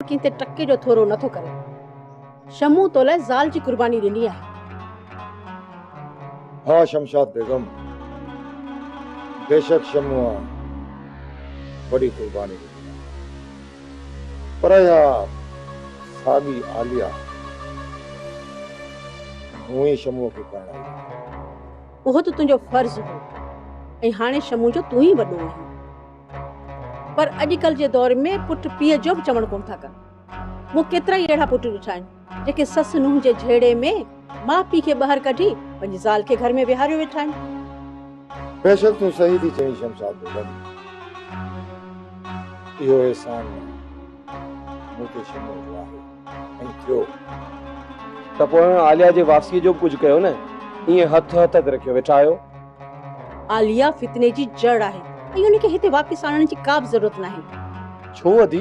किंते टके जो थोरो नथो करे। शमू तो लाइ ज़ाल जी कुर्बानी ॾिनी आहे। हाँ शमशाद बेगम, बेशक शमू बड़ी कुर्बानी ॾिनी पर या साॻी आलिया हूअं ई शमू खे करण आई। उहो तो तुंहिंजो फर्ज़ हो ऐं हाणे शमू जो तूं ई वॾो आहीं। पर अॼुकल्ह जे दौर में पुट पीउ जो बि चवण कोन था कनि। मूं केतिरा ई अहिड़ा पुट ॾिठा आहिनि जेके ससु नुंहुं जे झेड़े में माउ पीउ खे ॿाहिरि कढी पंहिंजी ज़ाल खे घर में विहारियो वेठा आहिनि। बेशक तूं सही थी चईं शमशाद बेगम, इहो एहसान मूंखे शमू जो आहे ऐं थियो त पोइ आलिया जे वापसीअ जो कुझु कयो न, ईअं हथ ते रखियो वेठा आहियो। आलिया फितने जी जड़ आहे ऐं उनखे हिते वापसि आणण जी का बि ज़रूरत नाहे। छो अदी?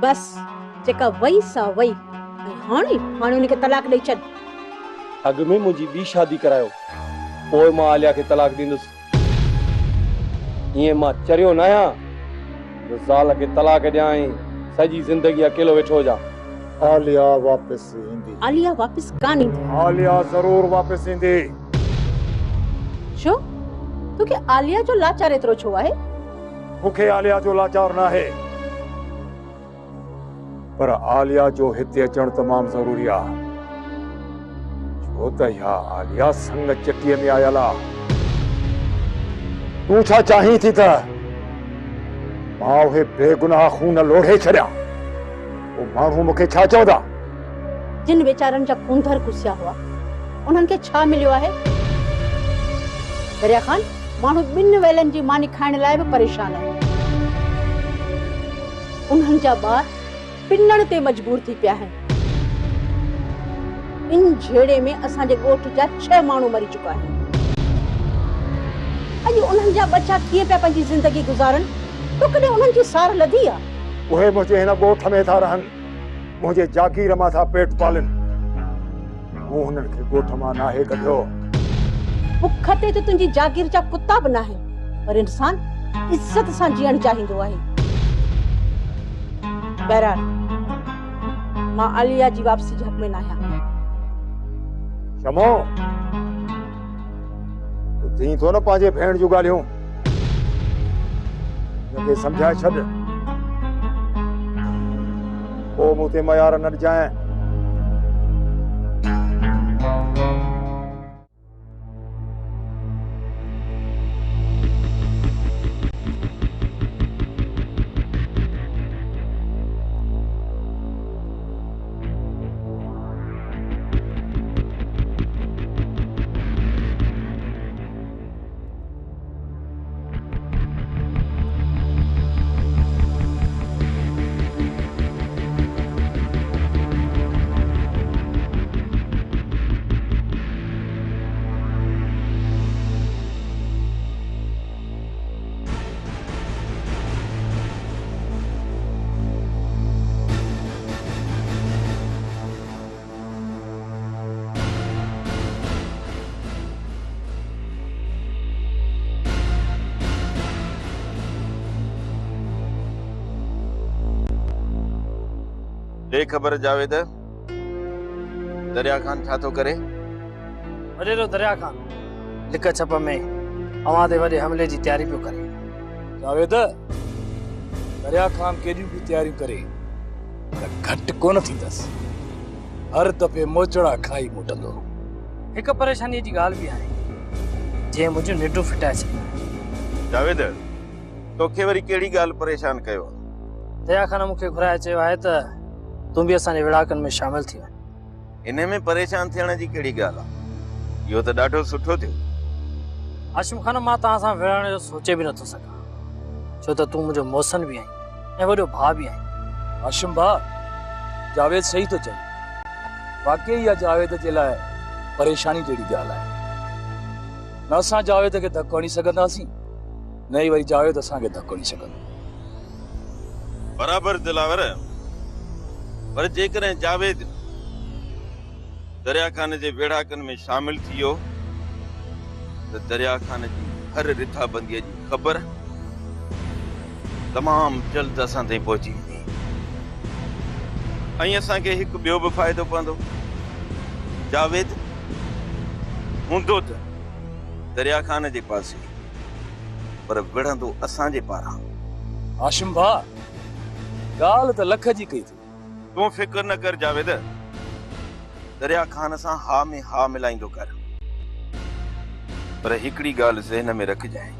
बस जेका वई सा वई ऐं हाणे उनखे तलाक ॾेई छॾ। अॻु में मुंहिंजी ॿी शादी करायो, पोइ मां आलिया खे तलाक ॾींदुसि। ईअं मां चरियो न आहियां जो ज़ाल खे तलाक ॾियां ऐं सॼी ज़िंदगी अकेलो वेठो हुजां। आलिया वापसि ईंदी। आलिया वापसि कान ईंदी। आलिया ज़रूर वापसि ईंदी। छो? तोखे आलिया जो लाचार एतिरो छो आहे? मूंखे आलिया जो लाचार न आहे, पर आलिया जो हिते अचणु तमामु ज़रूरी आहे। छो त इहा आलिया संग चटीअ में आयल आहे। तूं छा चाहीं थी त मां उहे बेगुनाह खून लोढ़े छॾियां? उहे माण्हू मूंखे छा चवंदा? जिन वेचारनि जा खूंधर कुसिया हुआ उन्हनि खे छा मिलियो आहे? दरिया खान, माण्हू ॿिनि वेलनि जी मानी खाइण लाइ बि परेशान आहिनि। उन्हनि जा ॿार पिनण ते मजबूर थी पिया आहिनि। इन झेड़े में असांजे ॻोठ जा 6 माण्हू मरी चुका आहिनि। अॼु उन्हनि जा बच्चा कीअं पिया पंहिंजी ज़िंदगी गुज़ारनि? तो कॾहिं उन्हनि जी सार लधी आहे? उहे मुंहिंजे हिन ॻोठ में था रहनि, मुंहिंजे जागीर मां था पेट पालनि। मूं हुननि खे ॻोठ मां नाहे कढियो। बुख ते तो तुंहिंजी जागीर जा कुत्ता बि नाहे, पर इंसान इज्जत सां जीअण चाहींदो आहे। बहरहाल, मां आलिया जी वापसी जे हक़ में न आहियां। शमो, तूं थी थो न पंहिंजे भेण जूं ॻाल्हियूं, हुनखे सम्झाए छॾ। पोइ मूं ते मयार न ॾिजांइ। ले खबर जावेद, दरिया खान छा थो करे? वडेरो दरिया खान लिक छप में अवां ते वॾे हमले जी तयारी पियो करे। जावेद, दरिया खान केॾियूं बि तयारियूं करे त घटि कोन थींदसि। हर दफ़े मोचड़ा खाई मोटंदो। हिकु परेशानी जी ॻाल्हि बि आहे जंहिं मुंहिंजो निडो फिटाए छॾियो। जावेद, तोखे वरी कहिड़ी ॻाल्हि परेशान कयो? दरिया खान मूंखे घुराए चयो आहे त तूं बि असांजे विड़ाकनि में शामिल थी वञ। इन में परेशान थियण जी कहिड़ी ॻाल्हि आहे? इहो त ॾाढो सुठो थियो। हाशिम खान, मां तव्हां सां विढ़ण जो सोचे बि नथो सघां, छो त तूं मुंहिंजो मौसन बि आहीं ऐं वॾो भाउ बि आहीं। हाशिम भाउ, जावेद सही थो चए। वाकई इहा जावेद जे लाइ परेशानी जहिड़ी ॻाल्हि आहे। न असां जावेद खे धक्को हणी सघंदासीं, न ई वरी जावेद असांखे धक्को हणी सघंदो। बराबरि दिलावर, पर जेकॾहिं जावेद दरिया खान जे वेढ़ाकनि में शामिल थी वियो त दरिया खान जी हर रिथाबंदीअ जी ख़बर तमाम जल्द असां ताईं पहुची वेंदी। ऐं असांखे हिकु ॿियो बि फ़ाइदो पवंदो। जावेद हूंदो त दरिया खान जे पासे, पर विढ़ंदो असांजे पारां। हाशिम भाउ ॻाल्हि त लख जी कई थी। तूं फिक्र न कर जावेद, दरिया खान सां हा में हा मिलाईंदो कर। पर हिकिड़ी ॻाल्हि ज़हन में रखजांइ,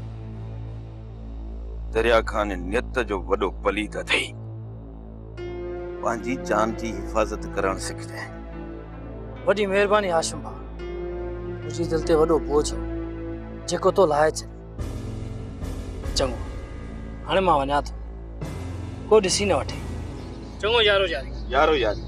दरिया खान नियत जो वॾो पलीत अथई। पंहिंजी जान जी हिफ़ाज़त करणु सिखजांइ। वॾी महिरबानी हाशिम भाउ, मुंहिंजी दिलि ते वॾो बोझ हो जेको तो लाहे छॾ। चङो, हाणे मां वञा थो, को ॾिसी न वठे। चङो यारो यारी। यारो यारी।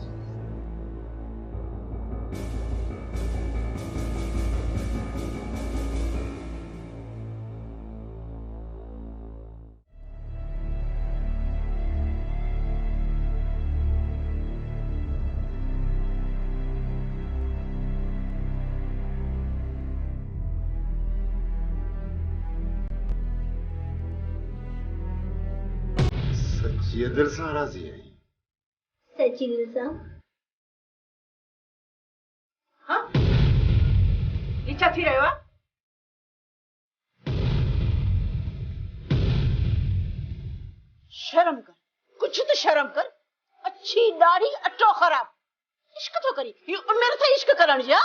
सच्ची दिल सां राज़ी आई? सच्ची दिल सां। हाँ? ये छा थी रहियो आहे? शर्म कर, कुछ तो शर्म कर। अच्छी दाढ़ी अटो खराब, इश्क तो करी। ये मेरे साथ इश्क करण जा।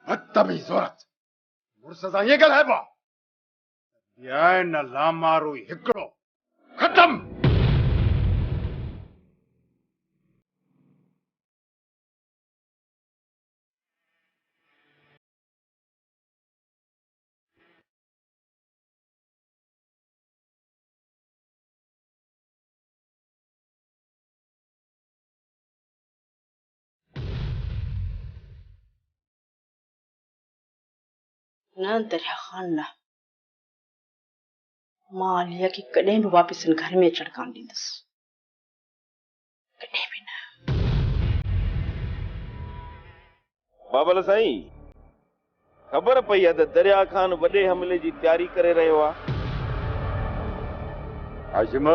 बदतमीज़ औरत, मुड़स सां ईअं ॻाल्हाइबो आहे? न्याय न लामारू हिकिड़ो, ख़तम। न दरिया खान न, मां आलिया खे कॾहिं बि वापसि इन घर में अचण कान ॾींदसि, कॾहिं बि न। बाबल साईं, ख़बर पई आहे त दरिया खान वॾे हमले जी तयारी करे रहियो आहे। हाशिम,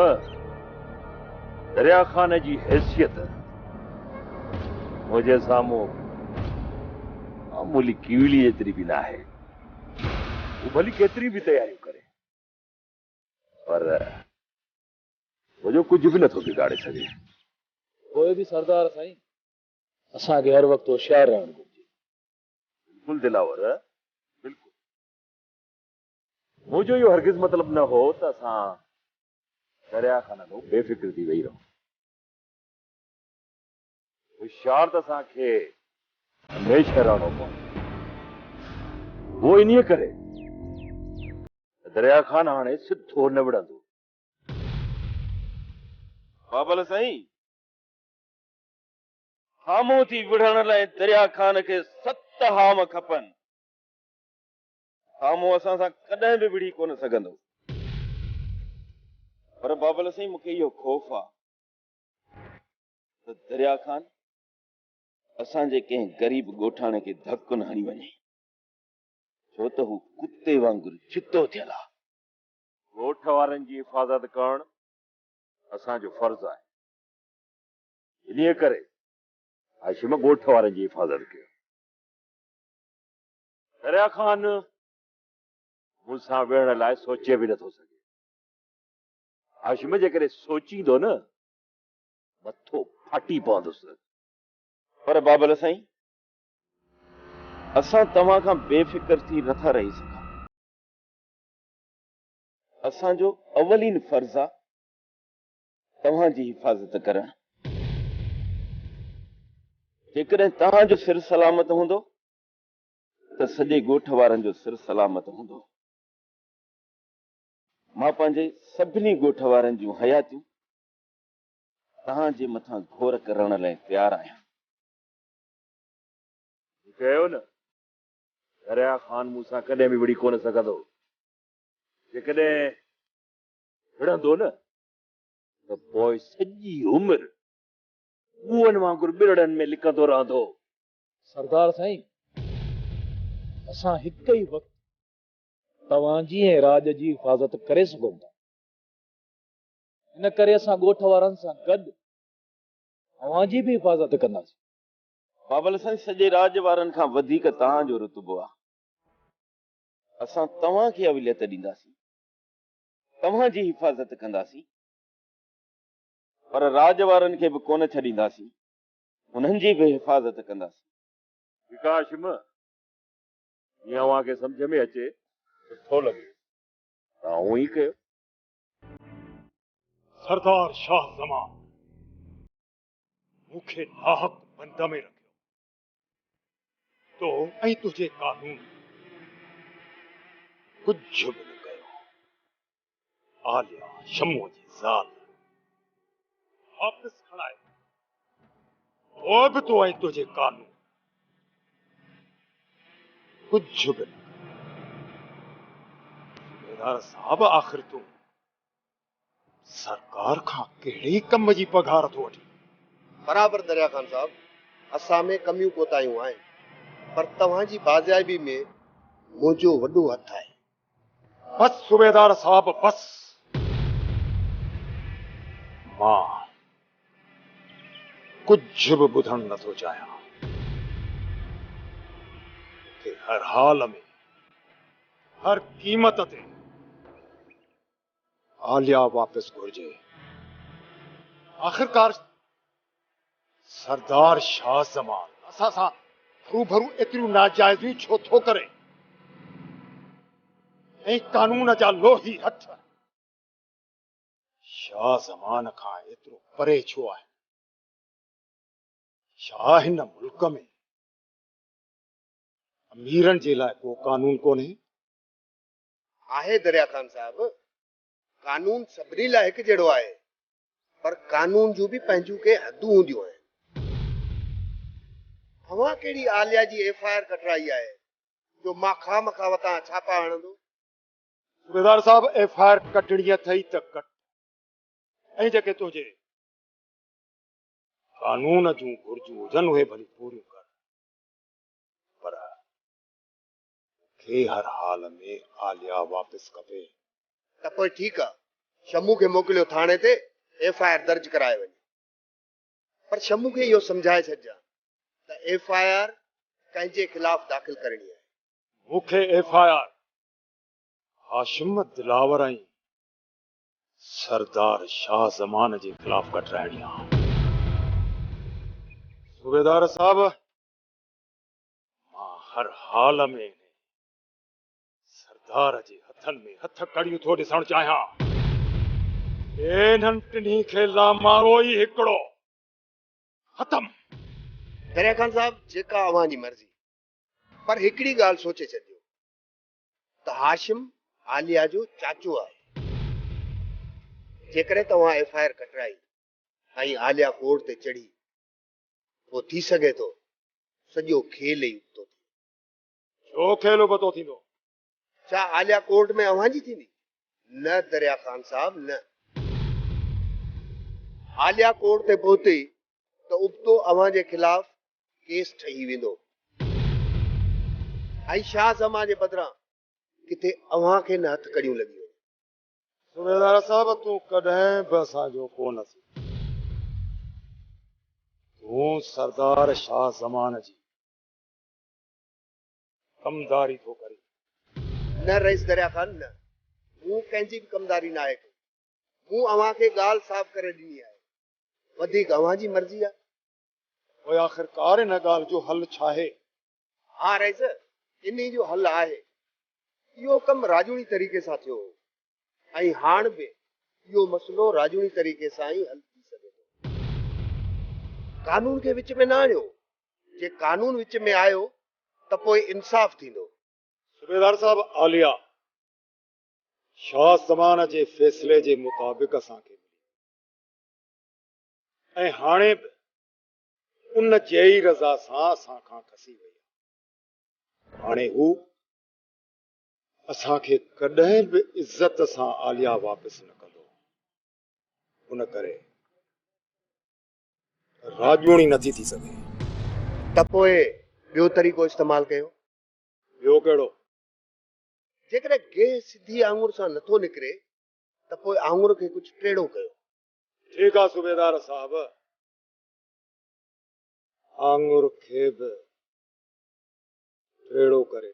दरिया खान जी हैसियत मुंहिंजे साम्हूं मामूली कीवली जेतिरी बि न आहे। वो भली केतिरी बि तयारियूं करे, पर मुंहिंजो कुझु बि नथो बिगाड़े सघे। कोई बि सरदार साईं, असांखे हर वक़्तु होशियार रहणु घुरिजे। बिल्कुलु दिलावर, बिल्कुलु। मुंहिंजो इहो हरगिज़ मतिलबु न हो त असां दरिया खान खां बेफ़िक्र थी वेही रहूं। होशियार त असांखे हमेशह रहणो पवंदो। वो इन्हीअ करे दरिया खान हाणे सिधो न विढ़ंदो। बाबल साईं, हामो थी विढ़ण लाइ दरिया खान खे 7 हाम खपनि। हामो असां सां कॾहिं बि विढ़ी कोन सघंदो। पर बाबल साईं, मूंखे इहो ख़ौफ़ आहे त दरिया खान असांजे कंहिं ग़रीब ॻोठाणे खे धक्को न हणी वञे, छो त हू कुते वांगुरु चितो थियल आहे। ॻोठ वारनि जी हिफ़ाज़त करणु असांजो फर्ज़ आहे। इन्हीअ करे हाशिम ॻोठ वारनि जी हिफ़ाज़त कयो। दरिया खान मूंसां विढ़ण लाइ सोचे बि नथो सघे। हाशिम जेकॾहिं सोचींदो न, मथो फाटी पवंदुसि। पर बाबल साईं, असां तव्हां खां बेफ़िक्र थी नथा रही सघां। असांजो अवलीन फर्ज़ आहे तव्हांजी हिफ़ाज़त करणु। जेकॾहिं तव्हांजो सिर सलामत हूंदो त सॼे ॻोठ वारनि जो सिर सलामत हूंदो। मां पंहिंजे सभिनी ॻोठ वारनि जूं हयातियूं तव्हांजे मथां घोर करण लाइ तयारु आहियां। कयो न, दरिया खान मूंसां कॾहिं बि विढ़ी कोन सघंदो। जेकॾहिं विढ़ंदो न, त पोइ सॼी उमिरि ॿूअनि वांगुरु ॿिरड़नि में लिकंदो रहंदो। सरदार साईं, असां हिक ई वक़्तु तव्हांजी ऐं राज जी हिफ़ाज़त करे सघूं था। इन करे असां ॻोठ वारनि सां गॾु अवां जी बि हिफ़ाज़त कंदासीं। बाबल साईं, सॼे राज वारनि खां वधीक तव्हांजो रुतबो आहे। असां तव्हांखे अविलियत ॾींदासीं, तव्हांजी हिफ़ाज़त कंदासीं, पर राज वारनि खे बि कोन छॾींदासीं, उन्हनि जी बि हिफ़ाज़त कंदासीं। विकास ईअं अव्हांखे सम्झ में अचे सुठो लॻे तव्हां उहो ई कयो। सरदार शाह जमान मूंखे नाहक बंद में रखियो तो ऐं तुझे कानून कुझु बि न कयो। आलिया शमूअ जी ज़ाल वापस खणाए वो बि तो ऐं तुझे कानून कुझु बि न कयो। सूबेदार साहब, आख़िर तूं सरकार खां कहिड़े कम जी पघार थो वठी? बराबर दरिया खान साहब, असां में कमियूं कोताहियूं आहिनि, पर तव्हांजी बाज़ाइबी में मुंहिंजो वॾो हथ आहे। बस सूबेदार साहब, बस। मां कुझु बि ॿुधणु नथो चाहियां कि हर हाल में, हर क़ीमत ते आलिया वापस घुर्जे। आख़िरकार सरदार शाह जमान असां सां रूबरू एतिरियूं नाजाइज़ियूं छो थो करे ऐं कानून जा लोही हथ शाह जमान खां एतिरो परे छो आहे? छा हिन मुल्क में अमीरनि जे लाइ को कानून कोन्हे? आहे दरिया खान साहब, कानून सभिनी लाइ हिकु जहिड़ो आहे, पर कानून जूं बि पंहिंजूं के हदूं हूंदियूं आहिनि। तव्हां कहिड़ी आलिया जी FIR कटराई आहे जो मां खामखा वटां छापा हणंदो? सूबेदार साहब, FIR कटणी अथई त कट, ऐं जेके तुंहिंजे कानून जूं घुर्जूं हुजनि उहे भली पूरियूं कर, पर खे हर हाल में आलिया वापस खपे। त पोइ ठीकु आहे, शमू खे मोकिलियो थाणे ते FIR दर्ज कराए वञे, पर शमू खे इहो सम्झाए छॾिजां त FIR कंहिंजे खिलाफ़ दाख़िल करणी आहे। मूंखे FIR हाशिम दिलावर ऐं सरदार शाह जमान जे खिलाफ़ कटराइणी आहे। सूबेदार साहब, मां हर हाल में सरदार जे हथनि में हथ कड़ियूं थो ॾिसणु चाहियां। इन्हनि टिन्ही खे लामारो ई हिकिड़ो ख़तम। दरिया खान साहब, जेका अव्हांजी मर्ज़ी, पर हिकिड़ी ॻाल्हि सोचे छॾियो त हाशिम आलिया जो चाचो आहे। जेकॾहिं तव्हां FIR कटराई ऐं आलिया कोर्ट ते चढ़ी, पोइ थी सघे थो सॼो खेल ई उबतो थिए। छो खेल उबतो थींदो? छा आलिया कोर्ट में अव्हांजी थींदी? न दरिया खान साहब, न। आलिया कोर्ट ते पहुती त उबतो अव्हां जे खिलाफ़ केस ठही वेंदो ऐं शाह जमा जे बदिरां किथे अव्हां खे न हथ कड़ियूं लॻी वञे। सूबेदार साहब, तूं कॾहिं बि असांजो कोन सी। तूं सरदार शाह जमान जी कमदारी थो करी। न रईस दरिया खान, न। मूं कंहिंजी बि कमदारी न आहे कई। मूं अव्हां खे ॻाल्हि साफ़ करे ॾिनी आहे, वधीक अव्हांजी मर्ज़ी आहे। पोइ आख़िरकार इन ॻाल्हि जो हल छा आहे? हा रईस, इन जो हल आहे। इहो कमु राजूनी तरीक़े सां थियो ऐं हाणे बि इहो मसइलो राजूनी तरीक़े सां ई हल थी सघे थो। कानून खे विच में न आणियो। जे कानून विच में आयो त पोइ इंसाफ़ थींदो। सूबेदार साहब, आलिया शाह जमान जे फ़ैसिले जे मुताबिक़ असांखे ऐं हाणे बि उन जे ई रज़ा सां असां खां खसी वई। हाणे हू असांखे कॾहिं बि इज़त सां आलिया वापसि न कंदो। उन करे राजूणी नथी थी सघे। त पोइ ॿियो तरीक़ो इस्तेमालु कयो। ॿियो कहिड़ो? जेकॾहिं गेह सिधी आङुर सां नथो निकिरे त पोइ आङुर खे कुझु टेढ़ो कयो। ठीक आहे सूबेदार साहब, आंगुर खे बि टेड़ो करे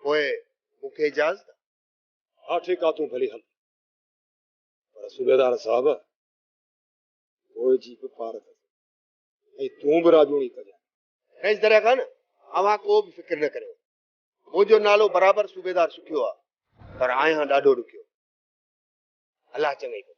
पोइ मूंखे इजाज़त? हा ठीक आहे, तूं भली हल। पर सूबेदार साहब पोइ जी बि पार कर ऐं तूं बि राजूणी कजांइ। रईस दरिया खान, अव्हां को बि फिक्र न करियो। मुंहिंजो नालो बराबर सूबेदार सुठियो आहे, पर आहियां ॾाढो ॾुखियो। अलाह चङई करे।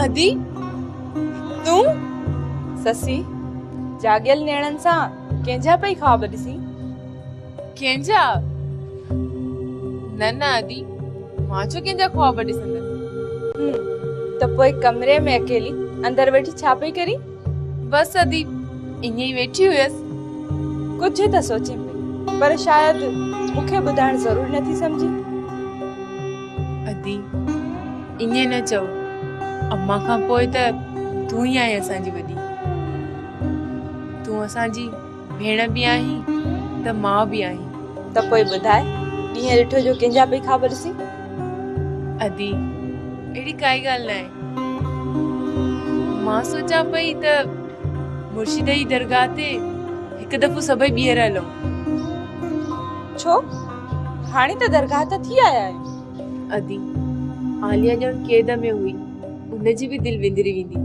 अदी तूं ससी जागियल नेणन सां कंहिंजा पई ख्वाब ॾिसी? कंहिंजा? न न अदी, मां छो कंहिंजा ख्वाब ॾिसंदसि। त पोइ कमरे में अकेली अंदर वेठी छा पई करी? बस अदी ईअं ई वेठी हुयसि। कुझु त सोचे पई, पर शायद मूंखे ॿुधाइण ज़रूरी नथी समझी। अदी ईअं न चओ, अम्मा खां पोइ त तूं ई आहीं असांजी वॾी। तूं असांजी भेण बि आहीं त मां बि आहीं। त पोइ ॿुधाए, ॾींहं ॾिठो जो कंहिंजा पई ख्वाब ॾिसी? अदी अहिड़ी काई ॻाल्हि न आहे। मां सोचां पई त मुर्शिद जी दरगाह ते हिकु दफ़ो सभई ॿीहर हलूं। छो? हाणे त दरगाह त थी आया आहियूं। अदी आलिया ॼण कैद में हुई, उनजी बि दिलि विंदरी वेंदी।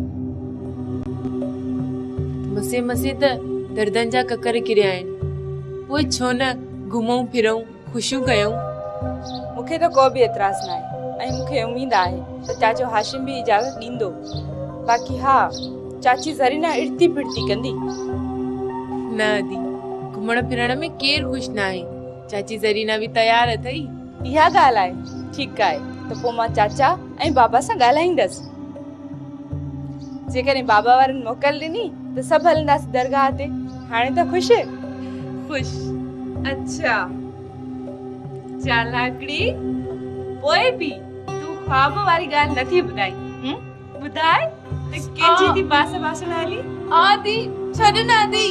मसे मसे त दर्दनि जा ककर किरिया आहिनि, पोइ छो न घुमूं फिरूं ख़ुशियूं कयूं। मूंखे त को बि एतिराज़ न आहे ऐं मूंखे उमेद आहे त चाचो हाशिम बि इजाज़त ॾींदो। बाक़ी हा, चाची ज़रीना इड़ती फिरती कंदी। न अदी, घुमण फिरण में केरु ख़ुशि न आहे। चाची ज़रीना बि तयार अथई। इहा ॻाल्हि आहे। ठीकु आहे, त पोइ मां चाचा ऐं बाबा सां ॻाल्हाईंदसि। जेकॾहिं बाबा वारनि मोकल ॾिनी त सभु हलंदासीं दरगाह ते। हाणे त ख़ुशि ख़ुशि। अच्छा चालाकड़ी, पोइ बि तूं ख्वाब वारी ॻाल्हि नथी ॿुधाई। ॿुधाए त कंहिंजी थी बास बासण हली? आदी छॾ न आदी।